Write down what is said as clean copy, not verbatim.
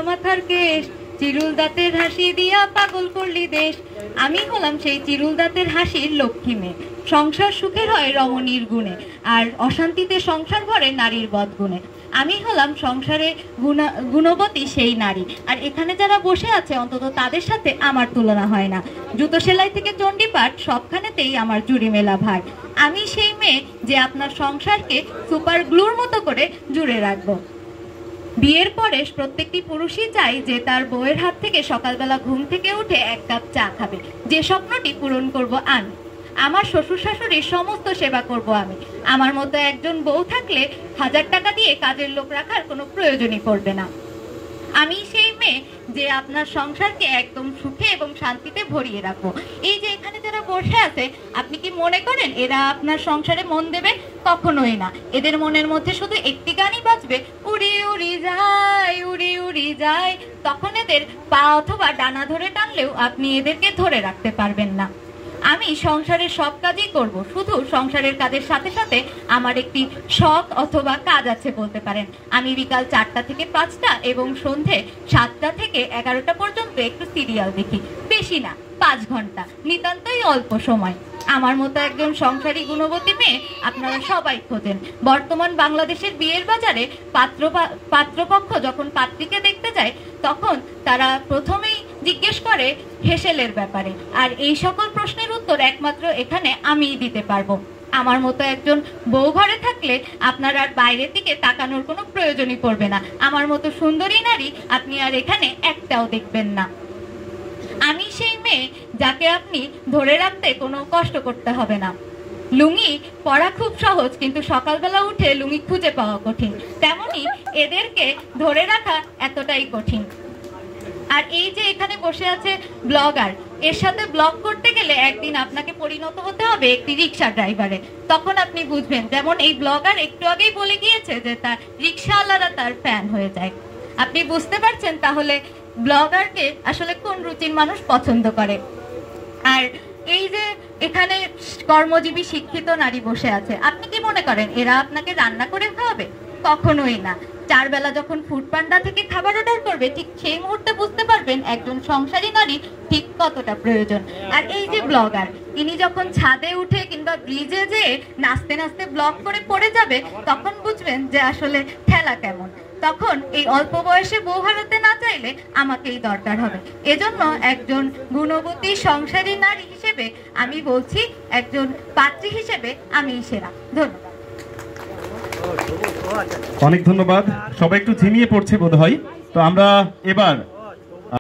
মাথার কেশ, চিরুল দাঁতের হাসি দিয়া পাগল করলি দেশ। আমি হলাম সেই চিরুল দাঁতের হাসির লক্ষ্মী মেয়ে। সংসার সুখের হয় রমণীর গুণে, আর অশান্তিতে সংসার ভরে নারীর বদগুণে। আমি হলাম সংসারে গুণবতী সেই নারী। আর এখানে যারা বসে আছে অন্তত তাদের সাথে আমার তুলনা হয় না। জুতো সেলাই থেকে চণ্ডীপাঠ সবখানেতেই আমার জুড়ি মেলা ভার। আমি সেই মেয়ে যে আপনার সংসারকে সুপার গ্লুর মতো করে জুড়ে রাখবো। বিয়ের পরে প্রত্যেকটি পুরুষই চাই যে তার বউয়ের হাত থেকে সকালবেলা ঘুম থেকে উঠে এক কাপ চা খাবে। যে স্বপ্নটি পূরণ করব আমি। আমার শ্বশুর শাশুড়ির সমস্ত সেবা করব আমি। আমার মতো একজন বউ থাকলে 1000 টাকা দিয়ে কাজের লোক রাখার কোনো প্রয়োজনই পড়বে না। আমি সেই মেয়ে যে আপনার সংসারকে একদম সুখে এবং শান্তিতে ভরিয়ে রাখবো। এই যে এখানে যারা বসে আছে, আপনি কি মনে করেন এরা আপনার সংসারে মন দেবে? কখনোই না। এদের মনের মধ্যে শুধু একটি গানই বাজবে, উড়ি উড়ি যায়, উড়ি উড়ি যায়। তখন এদের পা অথবা ডানা ধরে টানলেও আপনি এদেরকে ধরে রাখতে পারবেন না। আমি সংসারের সব কাজই করব, শুধু সংসারের কাজের সাথে সাথে আমার একটি শখ অথবা কাজ আছে বলতে পারেন। আমি বিকাল 4টা থেকে 5টা এবং সন্ধে 7টা থেকে 11টা পর্যন্ত একটু সিরিয়াল দেখি। বেশি না, 5 ঘন্টা, নিতান্তই অল্প সময়। আমার মতো একজন সংসারী গুণবতী মেয়ে আপনারা সবাই খোঁজেন। বর্তমান বাংলাদেশের বিয়ের বাজারে পাত্রপক্ষ যখন পাত্রীকে দেখতে যায় তখন তারা প্রথমেই জিজ্ঞেস করে হেসেলের ব্যাপারে। আর এই সকল প্রশ্নের উত্তর একমাত্র এখানে আমিই দিতে পারবো। আমার মতো একজন বউ ঘরে থাকলে আপনার আর বাইরের দিকে তাকানোর কোনো প্রয়োজনই পড়বে না। আমার মতো সুন্দরী নারী আপনি আর এখানে একটাও দেখবেন না। আমি সেই মেয়ে যাকে আপনি ধরে রাখতে কোনো কষ্ট করতে হবে না। লুঙ্গি পরা খুব সহজ, কিন্তু সকালবেলা উঠে লুঙ্গি খুঁজে পাওয়া কঠিন। তেমনি এদেরকে ধরে রাখা এতটাই কঠিন। আর এই যে এখানে বসে আছে ব্লগার, এর সাথে ব্লগ করতে গেলে একদিন আপনাকে পরিণত হতে হবে একটি রিক্সা ড্রাইভারে। তখন আপনি বুঝবেন, যেমন এই ব্লগার একটু আগেই বলে গিয়েছে যে তার রিক্সাওয়ালারা তার ফ্যান হয়ে যায়। আপনি বুঝতে পারছেন তাহলে ব্লগারকে আসলে কোন রুচির মানুষ পছন্দ করে। আর এই যে এখানে কর্মজীবী শিক্ষিত নারী বসে আছে, আপনি কি মনে করেন এরা আপনাকে রান্না করে খাওয়াবে? কখনোই না। 4 বেলা যখন ফুড পান্ডা থেকে খাবার অর্ডার করবে, ঠিক সেই মুহূর্তে বুঝতে পারবেন একজন সংসারী নারী ঠিক কতটা প্রয়োজন। আর এই যে ব্লগার, ইনি যখন ছাদে উঠে কিংবা ব্রিজে যেয়ে নাচতে নাচতে ব্লগ করে পড়ে যাবে, তখন বুঝবেন যে আসলে ঠেলা কেমন। তখন এই অল্প বয়সে বউ হারাতে না চাইলে আমাকেই দরকার হবে। এজন্য একজন গুণবতী সংসারী নারী হিসেবে আমি বলছি, একজন পাত্রী হিসেবে আমি সেরা। ধন্যবাদ। অনেক ধন্যবাদ। সবাই একটু ঝিমিয়ে পড়ছে বোধ হয়। তো আমরা এবার